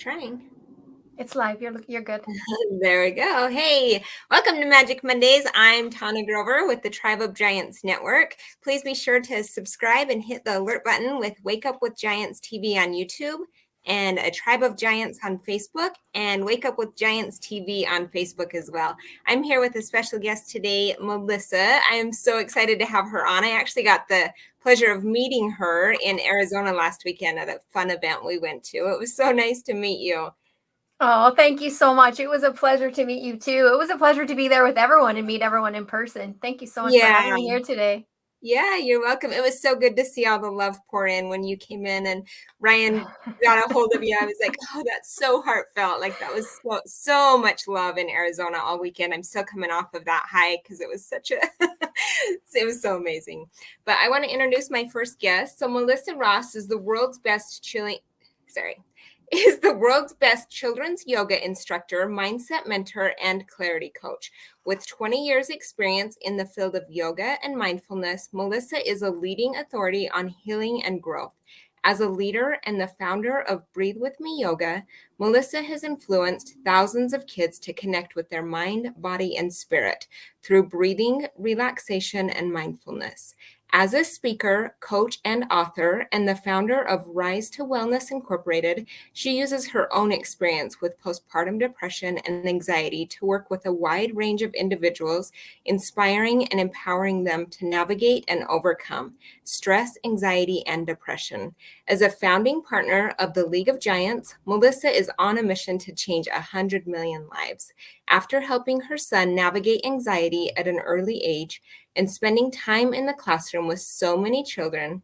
trying. It's live. You're good. There we go. Hey, welcome to Magic Mondays. I'm Tana Grover with the Tribe of Giants Network. Please be sure to subscribe and hit the alert button with Wake Up with Giants TV on YouTube and a Tribe of Giants on Facebook and Wake Up with Giants TV on Facebook as well. I'm here with a special guest today, Melissa. I am so excited to have her on. I actually got the pleasure of meeting her in Arizona last weekend at a fun event we went to. It was so nice to meet you. Oh, thank you so much. It was a pleasure to meet you too. It was a pleasure to be there with everyone and meet everyone in person. Thank you so much for having Yeah. me here today. Yeah, you're welcome. It was so good to see all the love pour in when you came in and Ryan got a hold of you. I was like, oh, that's so heartfelt. Like that was so much love in Arizona all weekend. I'm still coming off of that high because it was such a it was so amazing. But I want to introduce my first guest. So Melissa Ross is the world's best children's yoga instructor, mindset mentor, and clarity coach. With 20 years experience in the field of yoga and mindfulness, Melissa is a leading authority on healing and growth. As a leader and the founder of Breathe With Me Yoga, Melissa has influenced thousands of kids to connect with their mind, body, and spirit through breathing, relaxation, and mindfulness. As a speaker, coach, and author, and the founder of Rise2Wellness Inc, she uses her own experience with postpartum depression and anxiety to work with a wide range of individuals, inspiring and empowering them to navigate and overcome stress, anxiety, and depression. As a founding partner of the League of Giants, Melissa is on a mission to change 100 million lives. After helping her son navigate anxiety at an early age and spending time in the classroom with so many children,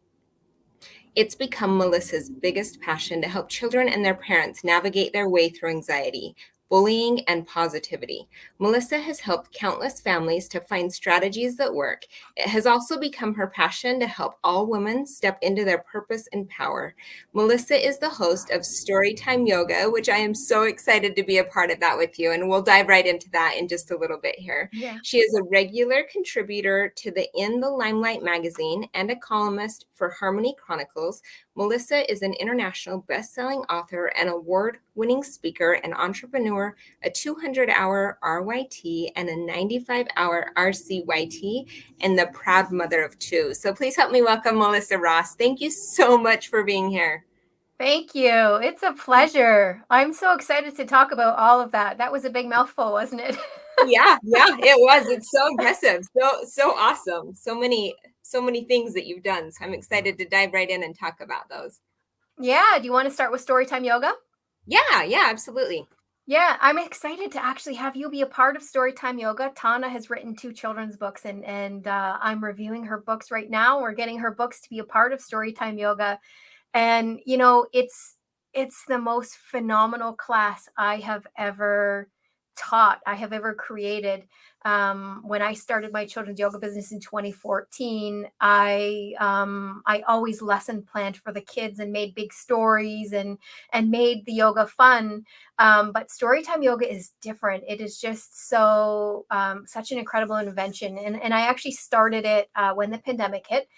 it's become Melissa's biggest passion to help children and their parents navigate their way through anxiety, bullying, and positivity. Melissa has helped countless families to find strategies that work. It has also become her passion to help all women step into their purpose and power. Melissa is the host of Storytime Yoga, which I am so excited to be a part of that with you, and we'll dive right into that in just a little bit here. Yeah. She is a regular contributor to the In the Limelight magazine and a columnist for Harmony Chronicles. Melissa is an international best-selling author and award-winning speaker and entrepreneur, a 200-hour RYT and a 95-hour RCYT, and the proud mother of two. So please help me welcome Melissa Ross. Thank you so much for being here. Thank you. It's a pleasure. I'm so excited to talk about all of that. That was a big mouthful, wasn't it? Yeah, it was. It's so impressive. So awesome. So many things that you've done. So I'm excited to dive right in and talk about those. Yeah. Do you want to start with Storytime Yoga? Yeah, absolutely. Yeah, I'm excited to actually have you be a part of Storytime Yoga. Tana has written 2 children's books, and I'm reviewing her books right now. We're getting her books to be a part of Storytime Yoga, and it's the most phenomenal class I have ever taught, I have ever created. When I started my children's yoga business in 2014, I always lesson planned for the kids and made big stories and made the yoga fun. But Storytime Yoga is different. It is just such an incredible invention. And I actually started it when the pandemic hit.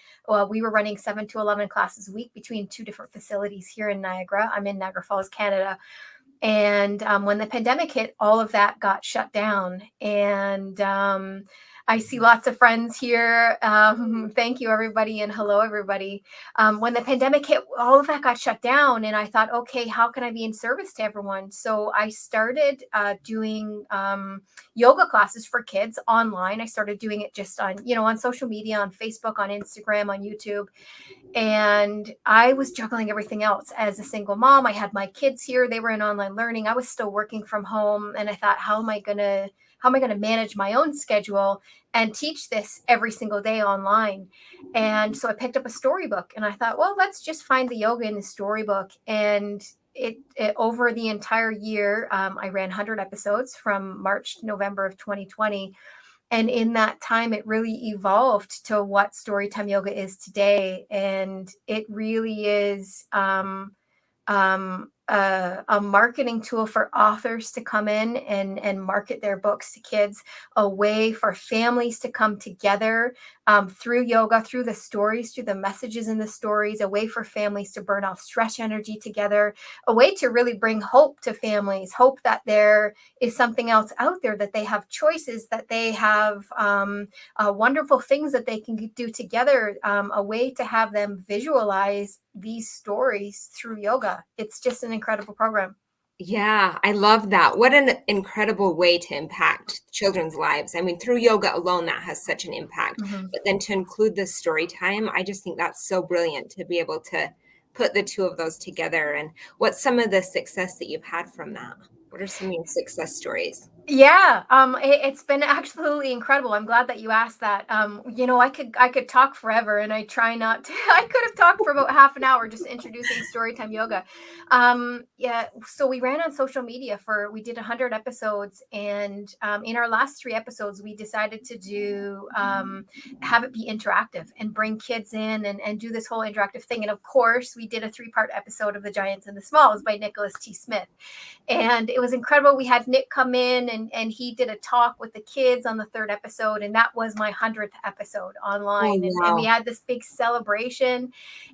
We were running 7 to 11 classes a week between 2 different facilities here in Niagara. I'm in Niagara Falls, Canada. And when the pandemic hit, all of that got shut down. And I see lots of friends here. Thank you, everybody, and hello, everybody. When the pandemic hit, all of that got shut down, and I thought, okay, how can I be in service to everyone? So I started doing yoga classes for kids online. I started doing it just on social media, on Facebook, on Instagram, on YouTube. And I was juggling everything else as a single mom. I had my kids here. They were in online learning. I was still working from home. And I thought, how am I going to manage my own schedule and teach this every single day online? And so I picked up a storybook and I thought, well, let's just find the yoga in the storybook. And it over the entire year, I ran 100 episodes from March to November of 2020. And in that time, it really evolved to what Storytime Yoga is today. And it really is a marketing tool for authors to come in and market their books to kids, a way for families to come together through yoga, through the stories, through the messages in the stories, a way for families to burn off stress energy together, a way to really bring hope to families, hope that there is something else out there, that they have choices, that they have wonderful things that they can do together, a way to have them visualize these stories through yoga. It's just an incredible program. Yeah, I love that. What an incredible way to impact children's lives. I mean, through yoga alone, that has such an impact. Mhm. But then to include the story time, I just think that's so brilliant to be able to put the two of those together. And what's some of the success that you've had from that? What are some of your success stories? Yeah, it's been absolutely incredible. I'm glad that you asked that. I could talk forever, and I try not to. I could have talked for about half an hour just introducing Storytime Yoga. Yeah, so we ran on social media we did 100 episodes, and in our last 3 episodes, we decided to do have it be interactive and bring kids in and do this whole interactive thing. And of course, we did a 3-part episode of The Giants and the Smalls by Nicholas T. Smith, and it was incredible. We had Nick come in and he did a talk with the kids on the 3rd episode, and that was my 100th episode Oh, online, and we wow. had this big celebration,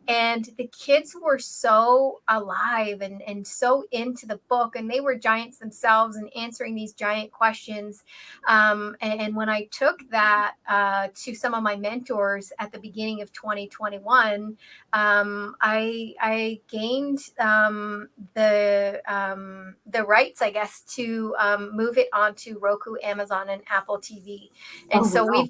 and the kids were so alive and so into the book, and they were giants themselves and answering these giant questions. And when I took that to some of my mentors at the beginning of 2021, I gained the rights, I guess, to move it onto Roku, Amazon, and Apple TV. And Oh, so wow.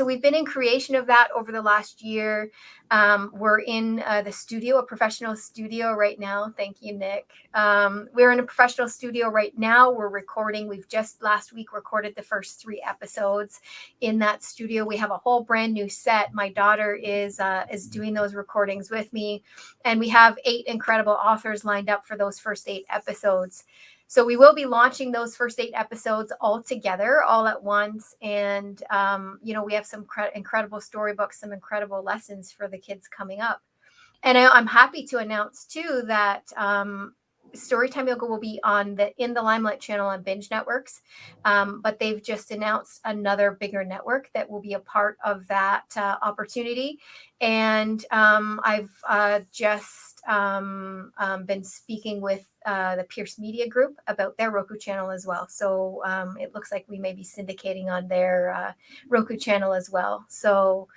we've been in creation of that over the last year. We're in the studio, a professional studio right now. Thank you, Nick. We're in a professional studio right now. We're recording. We've just last week recorded the first 3 episodes in that studio. We have a whole brand new set. My daughter is doing those recordings with me, and we have 8 incredible authors lined up for those first 8 episodes. So we will be launching those first 8 episodes all together, all at once. And, we have some incredible storybooks, some incredible lessons for the kids coming up. And I'm happy to announce too that Storytime Yoga will be on the In the Limelight channel on Binge Networks, but they've just announced another bigger network that will be a part of that opportunity. And I've just been speaking with the Pierce Media Group about their Roku channel as well. So it looks like we may be syndicating on their Roku channel as well. So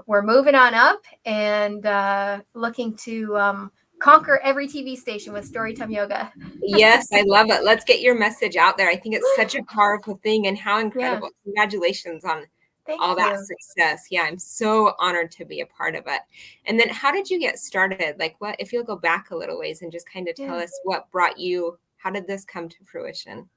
we're moving on up and looking to conquer every TV station with Storytime Yoga. Yes, I love it. Let's get your message out there. I think it's such a powerful thing, and how Yeah, incredible. Congratulations on thank all that you. success. Yeah, I'm so honored to be a part of it. And then how did you get started? Like, what if you'll go back a little ways and just kind of tell Yeah. us what brought you, how did this come to fruition?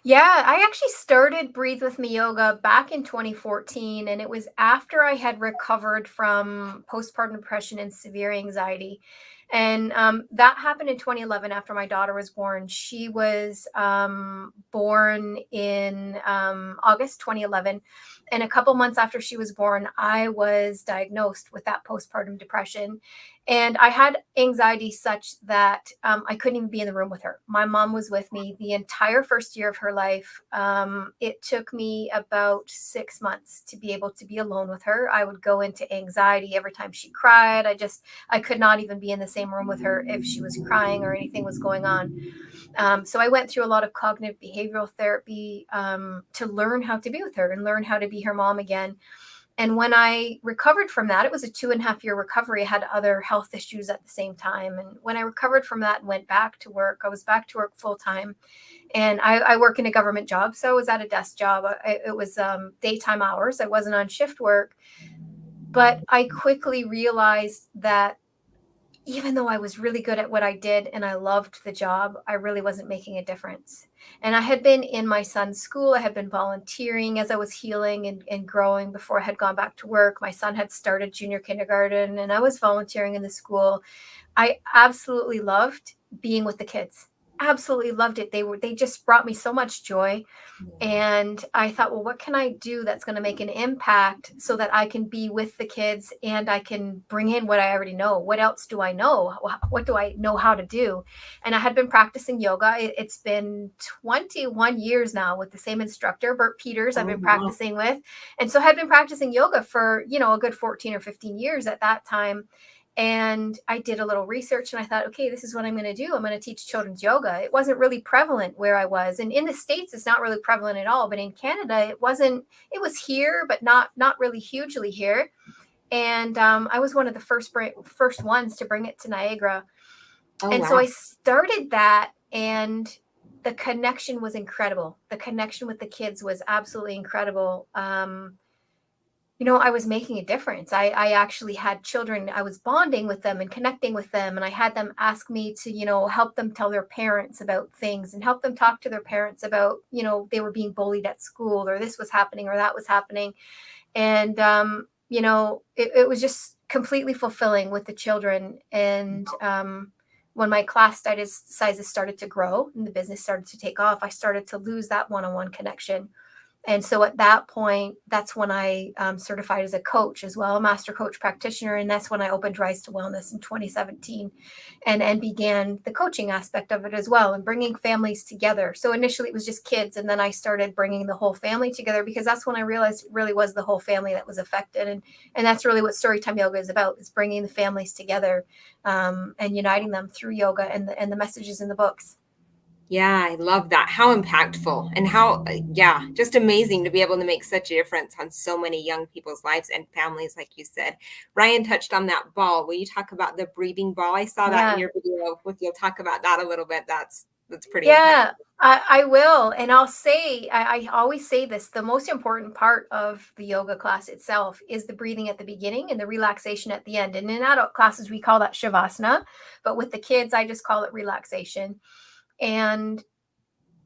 Yeah, I actually started Breathe With Me Yoga back in 2014, and it was after I had recovered from postpartum depression and severe anxiety. And that happened in 2011 after my daughter was born. She was born in August 2011. And a couple months after she was born, I was diagnosed with that postpartum depression. And I had anxiety such that I couldn't even be in the room with her. My mom was with me the entire first year of her life. It took me about 6 months to be able to be alone with her. I would go into anxiety every time she cried. I could not even be in the same room with her if she was crying or anything was going on. So I went through a lot of cognitive behavioral therapy to learn how to be with her and learn how to be her mom again. And when I recovered from that, it was a 2.5 year recovery. I had other health issues at the same time. And when I recovered from that and went back to work, I was back to work full time. And I work in a government job. So I was at a desk job. It was daytime hours. I wasn't on shift work. But I quickly realized that even though I was really good at what I did and I loved the job, I really wasn't making a difference. And I had been in my son's school. I had been volunteering as I was healing and growing before I had gone back to work. My son had started junior kindergarten and I was volunteering in the school. I absolutely loved being with the kids. absolutely loved it. They just brought me so much joy. And I thought, well, what can I do that's going to make an impact so that I can be with the kids and I can bring in what I already know? What else do I know? What do I know how to do? And I had been practicing yoga. It's been 21 years now with the same instructor, Bert Peters, I've Oh, been wow. practicing with. And so I had been practicing yoga for, a good 14 or 15 years at that time. And I did a little research and I thought, okay, this is what I'm going to do. I'm going to teach children's yoga. It wasn't really prevalent where I was. And in the States, it's not really prevalent at all. But in Canada, it was here, but not really hugely here. And I was one of the first ones to bring it to Niagara. Oh, And so wow. I started that, and the connection was incredible. The connection with the kids was absolutely incredible. I was making a difference. I actually had children, I was bonding with them and connecting with them. And I had them ask me to, help them tell their parents about things and help them talk to their parents about, they were being bullied at school, or this was happening or that was happening. And, it was just completely fulfilling with the children. And, when my class sizes started to grow and the business started to take off, I started to lose that one-on-one connection. And so at that point, that's when I certified as a coach as well, a master coach practitioner. And that's when I opened Rise2Wellness in 2017 and began the coaching aspect of it as well and bringing families together. So initially it was just kids. And then I started bringing the whole family together because that's when I realized it really was the whole family that was affected. And that's really what Storytime Yoga is about, is bringing the families together and uniting them through yoga and the messages in the books. Yeah, I love that. How impactful and how, yeah, just amazing to be able to make such a difference on so many young people's lives and families, like you said. Ryan touched on that ball. Will you talk about the breathing ball? I saw that in Yeah. your video. If you'll talk about that a little bit, that's pretty impactful. Yeah, I will. And I'll say, I always say this, the most important part of the yoga class itself is the breathing at the beginning and the relaxation at the end. And in adult classes, we call that Shavasana. But with the kids, I just call it relaxation. And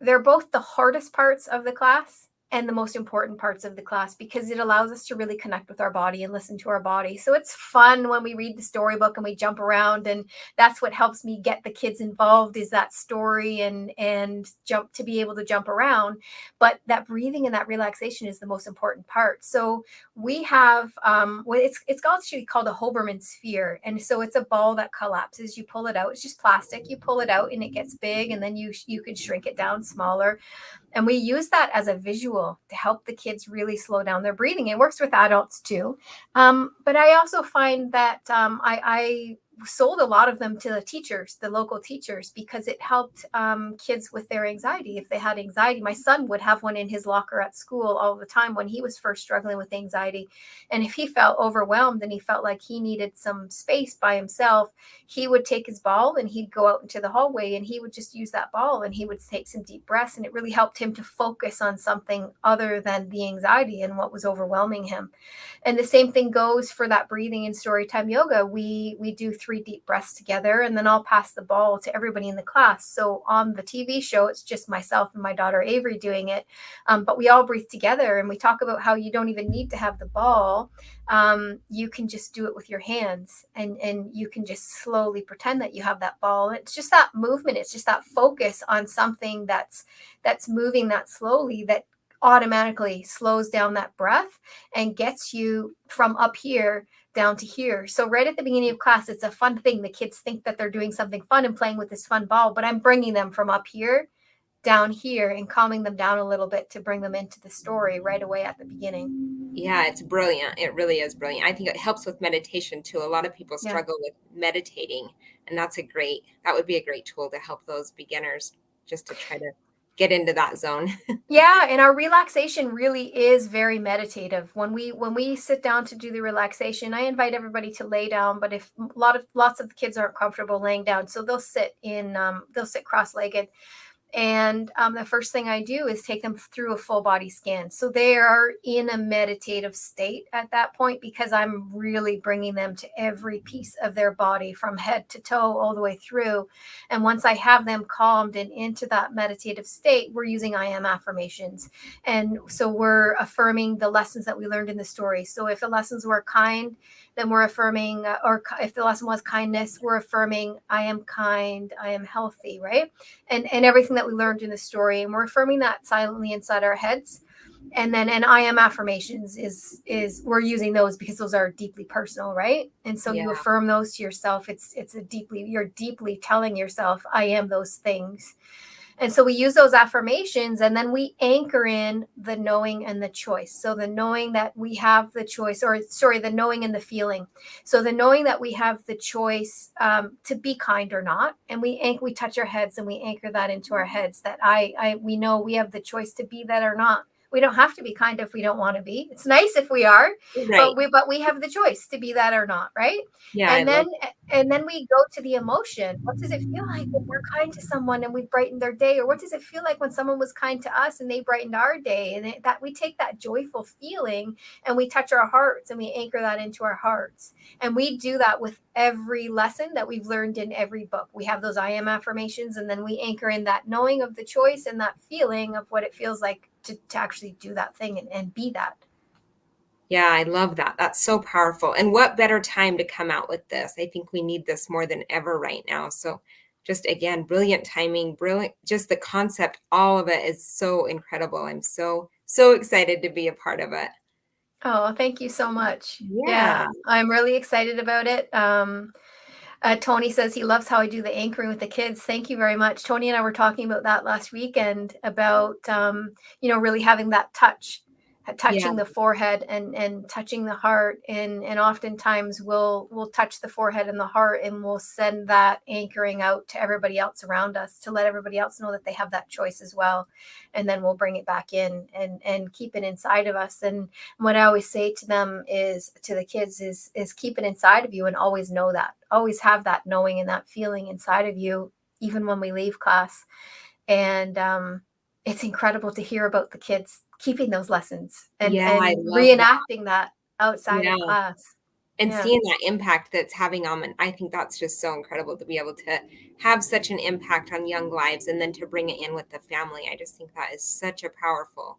they're both the hardest parts of the class and the most important parts of the class because it allows us to really connect with our body and listen to our body. So it's fun when we read the storybook and we jump around, and that's what helps me get the kids involved, is that story and jump, to be able to jump around. But that breathing and that relaxation is the most important part. So we have it's actually called a Hoberman sphere. And so it's a ball that collapses. You pull it out. It's just plastic. You pull it out and it gets big, and then you can shrink it down smaller. And we use that as a visual to help the kids really slow down their breathing. It works with adults too. But I also find that I sold a lot of them to the teachers, the local teachers, because it helped kids with their anxiety. If they had anxiety, my son would have one in his locker at school all the time when he was first struggling with anxiety. And if he felt overwhelmed and he felt like he needed some space by himself, he would take his ball and he'd go out into the hallway and he would just use that ball and he would take some deep breaths. And it really helped him to focus on something other than the anxiety and what was overwhelming him. And the same thing goes for that breathing in Storytime Yoga. We do 3 deep breaths together, and then I'll pass the ball to everybody in the class. So on the TV show, it's just myself and my daughter Avery doing it, but we all breathe together, and we talk about how you don't even need to have the ball. You can just do it with your hands, and you can just slowly pretend that you have that ball. It's just that movement. It's just that focus on something that's moving that slowly, that automatically slows down that breath and gets you from up here down to here. So right at the beginning of class, it's a fun thing. The kids think that they're doing something fun and playing with this fun ball, but I'm bringing them from up here down here and calming them down a little bit to bring them into the story right away at the beginning. Yeah, it's brilliant. It really is brilliant. I think it helps with meditation too. A lot of people Yeah. struggle with meditating, and that would be a great tool to help those beginners just to try to get into that zone. Yeah, and our relaxation really is very meditative. When we sit down to do the relaxation, I invite everybody to lay down. But if lots of the kids aren't comfortable laying down, so they'll sit cross-legged. And the first thing I do is take them through a full body scan. So they are in a meditative state at that point because I'm really bringing them to every piece of their body from head to toe all the way through. And once I have them calmed and into that meditative state, we're using I am affirmations. And so we're affirming the lessons that we learned in the story. So if the lessons were kind, then we're affirming, if the lesson was kindness, we're affirming, I am kind, I am healthy, right? And everything that we learned in the story, and we're affirming that silently inside our heads. And then, and I am affirmations is we're using those because those are deeply personal, right? And so Yeah. you affirm those to yourself. You're deeply telling yourself, I am those things. And so we use those affirmations, and then we anchor in the knowing and the choice. So the knowing that we have the choice, the knowing and the feeling. So the knowing that we have the choice to be kind or not, and we touch our heads and we anchor that into our heads that we know we have the choice to be that or not. We don't have to be kind if we don't want to be. It's nice if we are, Right. but we have the choice to be that or not, right? Yeah. And then we go to the emotion. What does it feel like when we're kind to someone and we brightened their day? Or what does it feel like when someone was kind to us and they brightened our day? And that we take that joyful feeling and we touch our hearts and we anchor that into our hearts. And we do that with every lesson that we've learned in every book. We have those I am affirmations, and then we anchor in that knowing of the choice and that feeling of what it feels like to actually do that thing and be that. Yeah, I love that. That's so powerful. And what better time to come out with this? I think we need this more than ever right now. So just again, brilliant timing, brilliant, just the concept, all of it is so incredible. I'm so excited to be a part of it. Oh, thank you so much. Yeah. Yeah, I'm really excited about it. Tony says he loves how I do the anchoring with the kids. Thank you very much. Tony and I were talking about that last weekend about, really having that Yeah. touching the forehead and touching the heart. And oftentimes we'll touch the forehead and the heart, and we'll send that anchoring out to everybody else around us to let everybody else know that they have that choice as well. And then we'll bring it back in and keep it inside of us. And what I always say to them to the kids is keep it inside of you and always know that. Always have that knowing and that feeling inside of you, even when we leave class. And it's incredible to hear about the kids keeping those lessons and Yeah, I love that. reenacting that outside Yeah. of class. And Yeah. seeing that impact that's having on them. I think that's just so incredible to be able to have such an impact on young lives and then to bring it in with the family. I just think that is such a powerful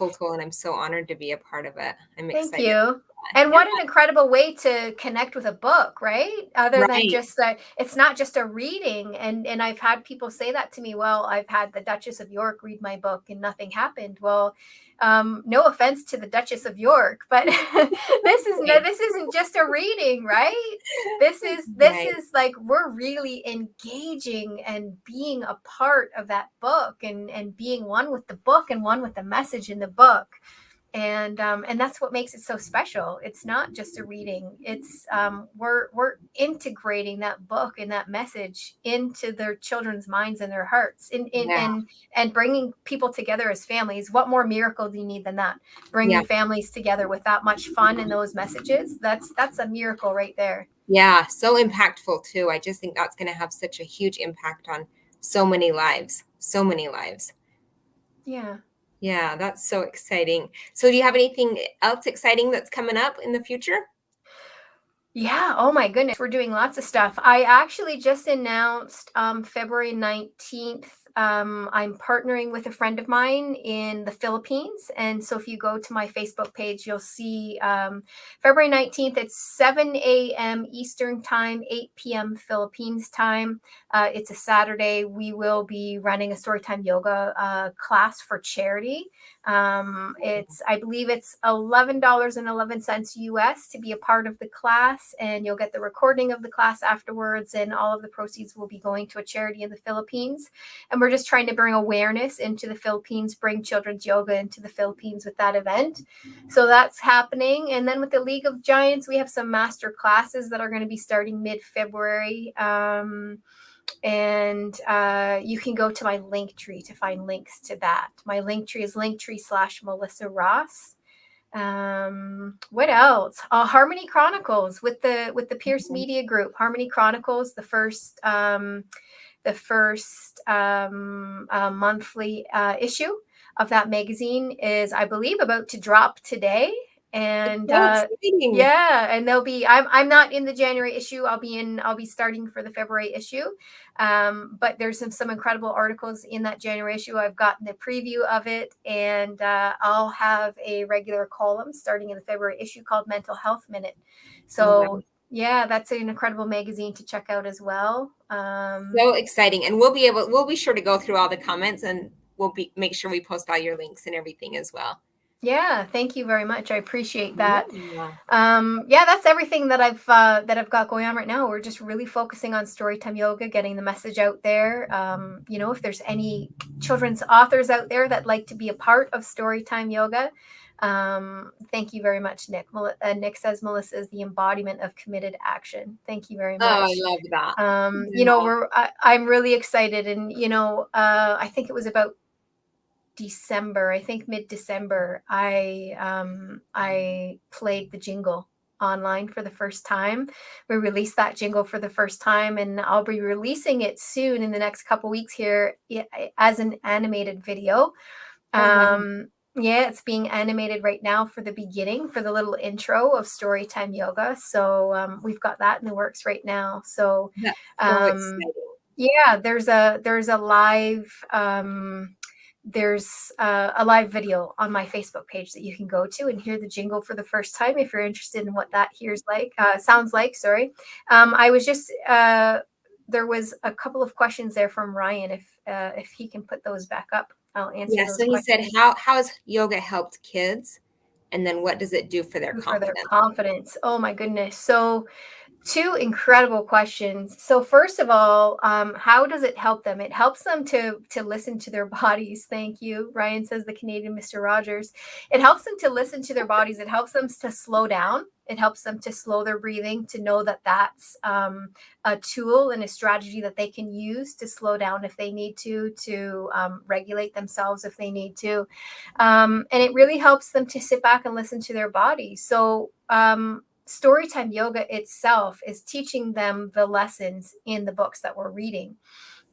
tool, and I'm so honored to be a part of it. I'm Thank excited. you. And Yeah, what an incredible way to connect with a book, right? Other than right. just it's not just a reading. And I've had people say that to me. Well, I've had the Duchess of York read my book and nothing happened. Well, no offense to the Duchess of York, but this isn't just a reading, right? This Right. is like we're really engaging and being a part of that book and being one with the book and one with the message in the book. And that's what makes it so special. It's not just a reading. It's we're integrating that book and that message into their children's minds and their hearts, Yeah. and bringing people together as families. What more miracle do you need than that? Yeah. Bringing families together with that much fun and those messages. That's a miracle right there. Yeah. So impactful too. I just think that's going to have such a huge impact on so many lives. So many lives. Yeah. Yeah, that's so exciting. So do you have anything else exciting that's coming up in the future? Yeah. Oh my goodness. We're doing lots of stuff. I actually just announced February 19th. I'm partnering with a friend of mine in the Philippines. And so if you go to my Facebook page, you'll see February 19th, it's 7 a.m. Eastern time, 8 p.m. Philippines time. It's a Saturday. We will be running a Storytime Yoga class for charity. I believe it's $11.11 US to be a part of the class, and you'll get the recording of the class afterwards, and all of the proceeds will be going to a charity in the Philippines. And we're just trying to bring awareness into the Philippines, bring children's yoga into the Philippines with that event. So that's happening. And then with the League of Giants, we have some master classes that are going to be starting mid-February. And you can go to my link tree to find links to that. My link tree is linktree/Melissa Ross. What else? Harmony Chronicles with the Pierce Media Group. Harmony Chronicles, the first monthly issue of that magazine is, I believe, about to drop today. And So exciting. yeah, and they'll be I'm not in the January issue. I'll be starting for the February issue. But there's some incredible articles in that January issue. I've gotten the preview of it, and I'll have a regular column starting in the February issue called Mental Health Minute. Oh, wow. So yeah, that's an incredible magazine to check out as well. So exciting. And we'll be sure to go through all the comments, and make sure we post all your links and everything as well. Yeah, thank you very much. I appreciate that. Yeah. Yeah, that's everything that I've got going on right now. We're just really focusing on Storytime Yoga, getting the message out there. If there's any children's authors out there that like to be a part of Storytime Yoga, thank you very much, Nick. Nick says Melissa is the embodiment of committed action. Thank you very Oh, I much. love that. I'm really excited, and I think it was about December, I think mid-December, I played the Jingle online for the first time. We released that Jingle for the first time, and I'll be releasing it soon in the next couple weeks here as an animated video. Oh, wow. Yeah, it's being animated right now for the beginning, for the little intro of Storytime Yoga. So we've got that in the works right now. So That's so um, exciting. yeah, there's a live a live video on my Facebook page that you can go to and hear the jingle for the first time if you're interested in what that sounds like. Sorry, I was just there was a couple of questions there from Ryan. If he can put those back up, I'll answer Yeah. those So he said, questions. how has yoga helped kids? And then what does it do for their For their confidence? confidence. Oh my goodness. So two incredible questions. So first of all, how does it help them? It helps them to listen to their bodies. Thank you. Ryan says the Canadian Mr. Rogers. It helps them to listen to their bodies. It helps them to slow down. It helps them to slow their breathing, to know that that's a tool and a strategy that they can use to slow down if they need to regulate themselves if they need to. And it really helps them to sit back and listen to their bodies. So Storytime Yoga itself is teaching them the lessons in the books that we're reading.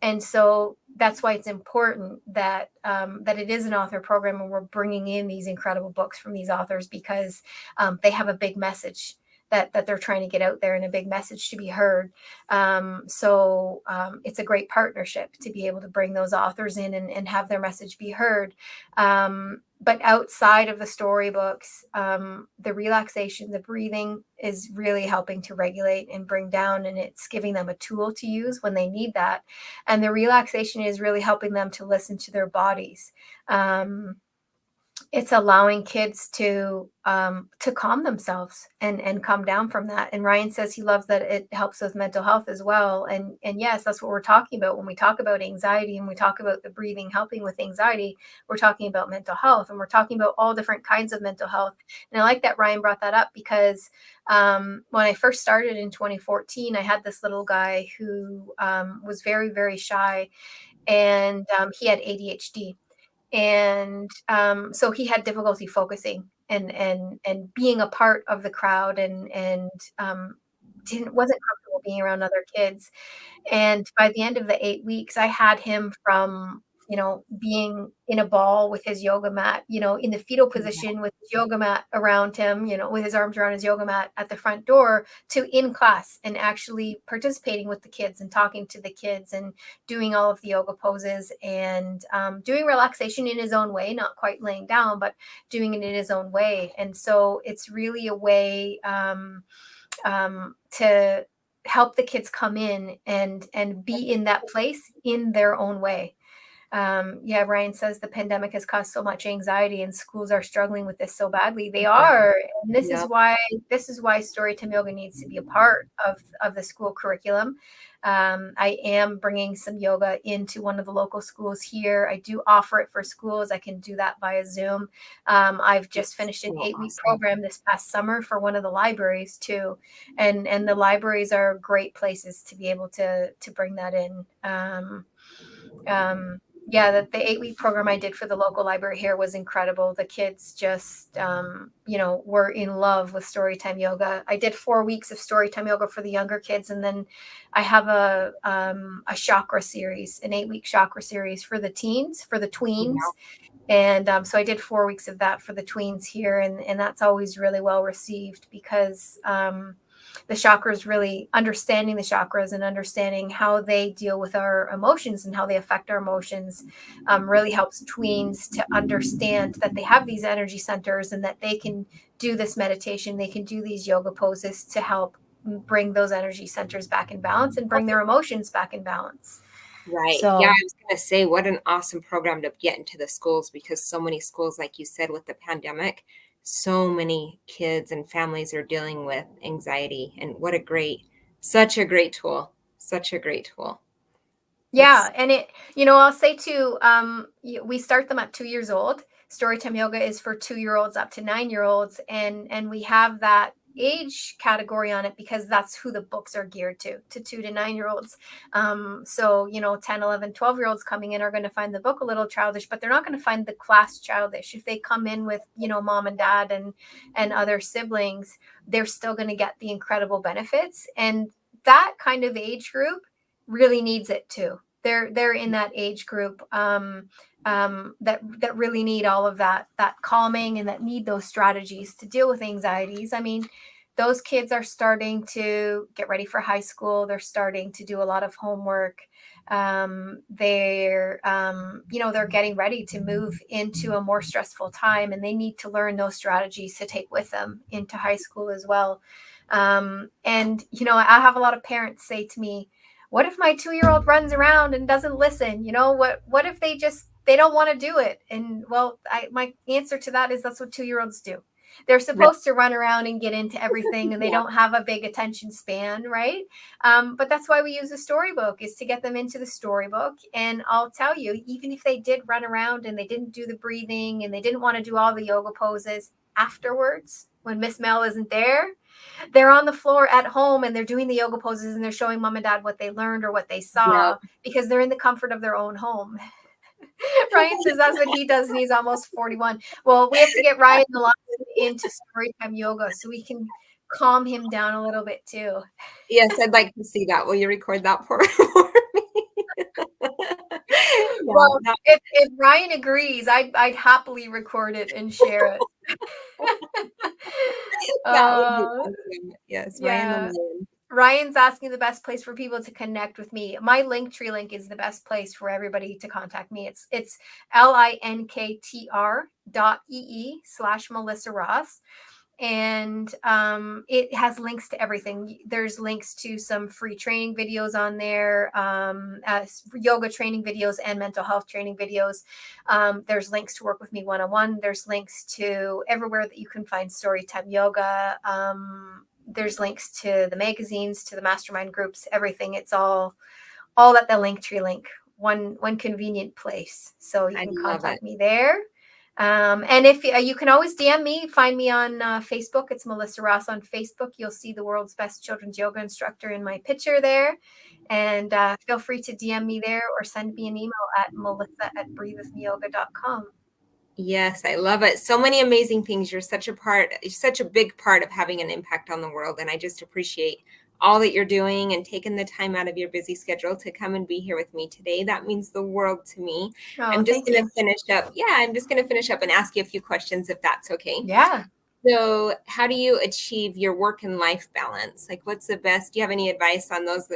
And so that's why it's important that it is an author program, and we're bringing in these incredible books from these authors, because they have a big message that they're trying to get out there, and a big message to be heard. It's a great partnership to be able to bring those authors in and have their message be heard. But outside of the storybooks, the relaxation, the breathing is really helping to regulate and bring down, and it's giving them a tool to use when they need that. And the relaxation is really helping them to listen to their bodies. It's allowing kids to calm themselves and come down from that. And Ryan says he loves that it helps with mental health as well. And yes, that's what we're talking about when we talk about anxiety, and we talk about the breathing helping with anxiety. We're talking about mental health, and we're talking about all different kinds of mental health. And I like that Ryan brought that up, because when I first started in 2014, I had this little guy who was very, very shy, and he had ADHD. And so he had difficulty focusing and being a part of the crowd, and wasn't comfortable being around other kids. And by the end of the 8 weeks, I had him from, being in a ball with his yoga mat, in the fetal position with his yoga mat around him, with his arms around his yoga mat at the front door, to in class and actually participating with the kids and talking to the kids and doing all of the yoga poses, and doing relaxation in his own way, not quite laying down, but doing it in his own way. And so it's really a way to help the kids come in and be in that place in their own way. Yeah, Ryan says the pandemic has caused so much anxiety, and schools are struggling with this so badly. They are, and this is why Storytime Yoga needs to be a part of the school curriculum. I am bringing some yoga into one of the local schools here. I do offer it for schools. I can do that via Zoom. I've just finished an 8-week program this past summer for one of the libraries too, and the libraries are great places to be able to bring that in. Yeah, the 8-week program I did for the local library here was incredible. The kids just, were in love with Storytime Yoga. I did 4 weeks of Storytime Yoga for the younger kids, and then I have a Chakra Series, an 8-week Chakra Series for the teens, for the tweens. And so I did 4 weeks of that for the tweens here, and that's always really well received because the chakras, really understanding the chakras and understanding how they deal with our emotions and how they affect our emotions really helps tweens to understand that they have these energy centers and that they can do this meditation, they can do these yoga poses to help bring those energy centers back in balance and bring their emotions back in balance. Right. Yeah, So I was going to say, what an awesome program to get into the schools, because so many schools, like you said, with the pandemic, so many kids and families are dealing with anxiety. And what a such a great tool. Such a great tool. yeah, That's and I'll say too, we start them at 2 years old. Storytime yoga is for 2-year-olds up to 9-year-olds, and we have that age category on it because that's who the books are geared to 2 to 9-year-olds. So 10, 11, 12-year-olds coming in are going to find the book a little childish, but they're not going to find the class childish. If they come in with mom and dad and other siblings, they're still going to get the incredible benefits. And that kind of age group really needs it too. They're in that age group that really need all of that calming and that need those strategies to deal with anxieties. I mean, those kids are starting to get ready for high school. They're starting to do a lot of homework. They're getting ready to move into a more stressful time, and they need to learn those strategies to take with them into high school as well. I have a lot of parents say to me, what if my 2-year-old runs around and doesn't listen? What if they don't want to do it? And well, my answer to that is that's what 2-year-olds do. They're really, supposed to run around and get into everything, and they yeah. don't have a big attention span, right? But that's why we use the storybook, is to get them into the storybook. And I'll tell you, even if they did run around and they didn't do the breathing and they didn't want to do all the yoga poses afterwards, when Miss Mel isn't there, they're on the floor at home and they're doing the yoga poses and they're showing mom and dad what they learned or what they Yeah. saw because they're in the comfort of their own home. Ryan says that's what he does, and he's almost 41. Well, we have to get Ryan the line into Storytime Yoga so we can calm him down a little bit too. Yes, I'd like to see that. Will you record that for me? Yeah, Well, if Ryan agrees, I'd happily record it and share it. that would be uh, awesome. Yes, Ryan the yeah. Lion. Ryan's asking the best place for people to connect with me. My Linktree link is the best place for everybody to contact me. It's linktr.ee/Melissa Ross. And it has links to everything. There's links to some free training videos on there, yoga training videos and mental health training videos. There's links to work with me one-on-one. There's links to everywhere that you can find Storytime Yoga. There's links to the magazines, to the mastermind groups, everything. It's all at the Linktree link, one convenient place. So you I can love it. contact me there. And if you can always DM me, find me on Facebook. It's Melissa Ross on Facebook. You'll see the world's best children's yoga instructor in my picture there. And feel free to DM me there or send me an email at melissa@breathewithmeyoga.com. Yes, I love it. So many amazing things. You're such a big part of having an impact on the world. And I just appreciate all that you're doing and taking the time out of your busy schedule to come and be here with me today. That means the world to me. Oh, I'm just thank going you. to finish up. Yeah, I'm just going to finish up and ask you a few questions if that's okay. Yeah. So, how do you achieve your work and life balance? Like, what's the best? Do you have any advice on those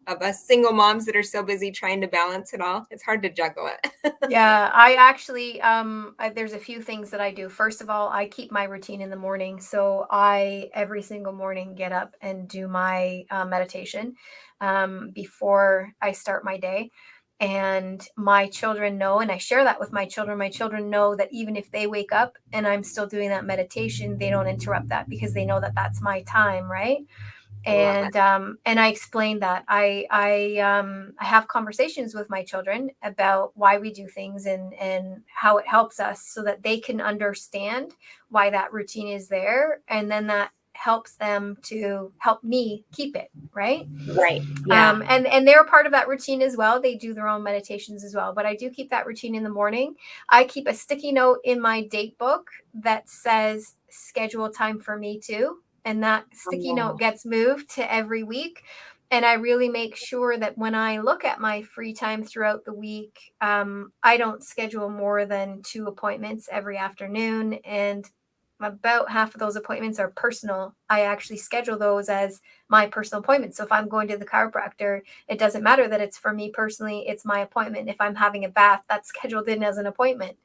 of us single moms that are so busy trying to balance it all? It's hard to juggle it. Yeah, I actually there's a few things that I do. First of all, I keep my routine in the morning. So I every single morning get up and do my meditation before I start my day. And my children know, and I share that with my children. My children know that even if they wake up and I'm still doing that meditation, they don't interrupt that because they know that that's my time, right? Love it. And I explained that I have conversations with my children about why we do things and how it helps us so that they can understand why that routine is there, and then that helps them to help me keep it, right? Right. Yeah. And they're part of that routine as well. They do their own meditations as well, but I do keep that routine in the morning. I keep a sticky note in my date book that says schedule time for me too. And that sticky note gets moved to every week. And I really make sure that when I look at my free time throughout the week, I don't schedule more than 2 appointments every afternoon. And about half of those appointments are personal. I actually schedule those as my personal appointment. So if I'm going to the chiropractor, it doesn't matter that it's for me personally, it's my appointment. If I'm having a bath, that's scheduled in as an appointment,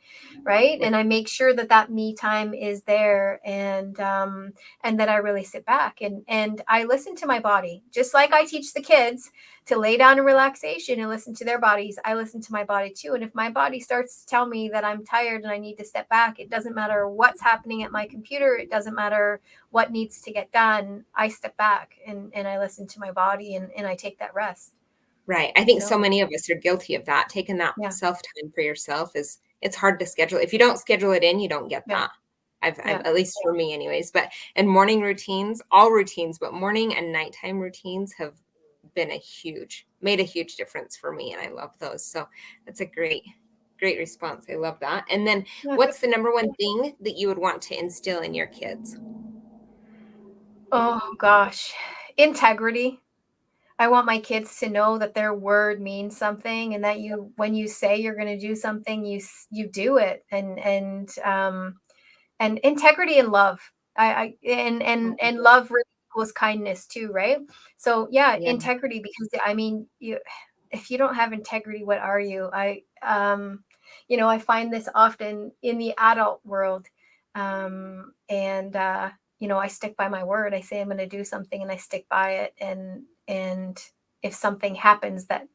right? And I make sure that that me time is there, and that I really sit back and I listen to my body, just like I teach the kids to lay down in relaxation and listen to their bodies. I listen to my body too. And if my body starts to tell me that I'm tired and I need to step back, it doesn't matter what's happening at my computer. It doesn't matter what needs to get done. I step back and I listen to my body and I take that rest. Right. I think so many of us are guilty of that. Taking that Yeah. self-time for yourself it's hard to schedule. If you don't schedule it in, you don't get Yeah. that. I've at least for me anyways, and morning routines, all routines, but morning and nighttime routines have made a huge difference for me. And I love those. So that's a great response. I love that. And then what's the number one thing that you would want to instill in your kids? Oh gosh. Integrity. I want my kids to know that their word means something, and that when you say you're going to do something, you do it. And integrity and love. And love really equals kindness too, right? So yeah, Yeah. integrity, because I mean, if you don't have integrity, what are you? I find this often in the adult world. And I stick by my word. I say I'm going to do something and I stick by it. And if something happens that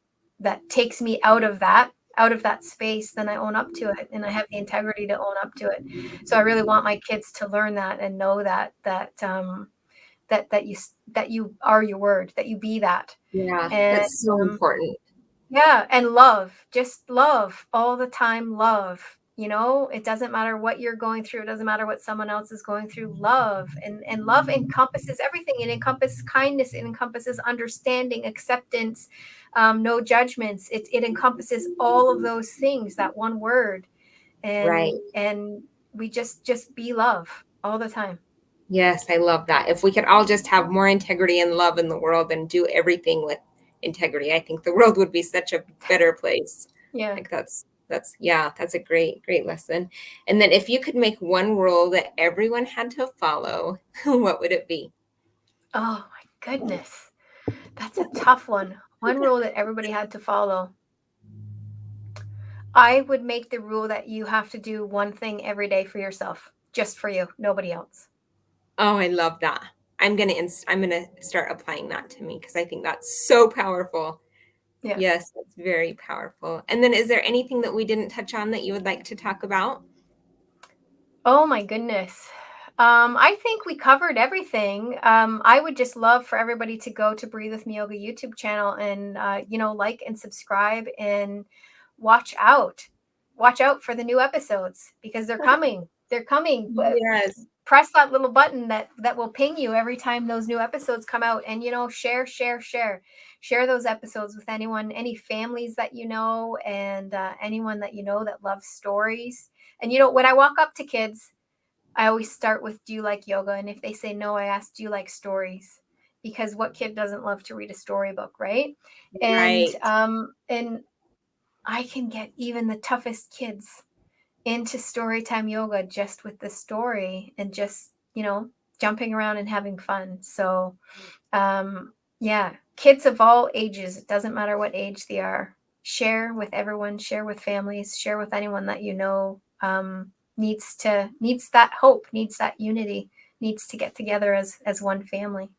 takes me out of that space, then I own up to it, and I have the integrity to own up to it. So I really want my kids to learn that and know that you are your word, that you be that. Yeah. And That's so important. yeah, and love, just love all the time. Love, it doesn't matter what you're going through. It doesn't matter what someone else is going through. Love, and love encompasses everything. It encompasses kindness. It encompasses understanding, acceptance, no judgments. It encompasses all of those things, that one word. Right. And we just be love all the time. Yes, I love that. If we could all just have more integrity and love in the world and do everything with integrity, I think the world would be such a better place. Yeah. Like that's a great lesson. And then if you could make one rule that everyone had to follow, what would it be? Oh my goodness. That's a tough one. One rule that everybody had to follow. I would make the rule that you have to do one thing every day for yourself, just for you, nobody else. Oh, I love that. I'm gonna start applying that to me because I think that's so powerful. Yeah. Yes, that's very powerful. And then is there anything that we didn't touch on that you would like to talk about? Oh my goodness. I think we covered everything. I would just love for everybody to go to Breathe With Me Yoga YouTube channel and like and subscribe and watch out. Watch out for the new episodes, because they're coming. They're coming. Yes. Press that little button that will ping you every time those new episodes come out, and share those episodes with any families that and anyone that that loves stories. And when I walk up to kids, I always start with, do you like yoga? And if they say no, I ask, do you like stories? Because what kid doesn't love to read a storybook, right? And Right. and I can get even the toughest kids into Storytime Yoga just with the story, and just, jumping around and having fun. So, yeah, kids of all ages, it doesn't matter what age they are. Share with everyone, share with families, share with anyone that needs that hope, needs that unity, needs to get together as one family.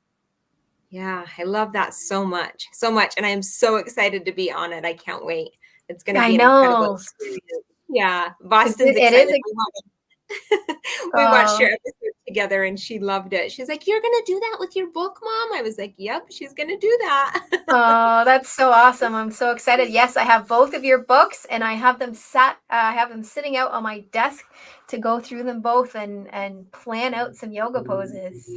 Yeah, I love that so much. So much. And I am so excited to be on it. I can't wait. It's going to I be an incredible know. experience. Yeah, Boston's It excited. is. We watched Oh, your episode together and she loved it. She's like, "You're going to do that with your book, Mom?" I was like, "Yep, she's going to do that." oh, that's so awesome. I'm so excited. Yes, I have both of your books, and I have them sitting out on my desk to go through them both and plan out some yoga poses.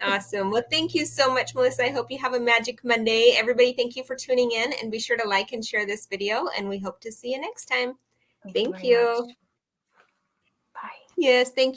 Awesome. Well, thank you so much, Melissa. I hope you have a magic Monday. Everybody, thank you for tuning in, and be sure to like and share this video, and we hope to see you next time. Thank you very much. you. Bye. Yes, thank you.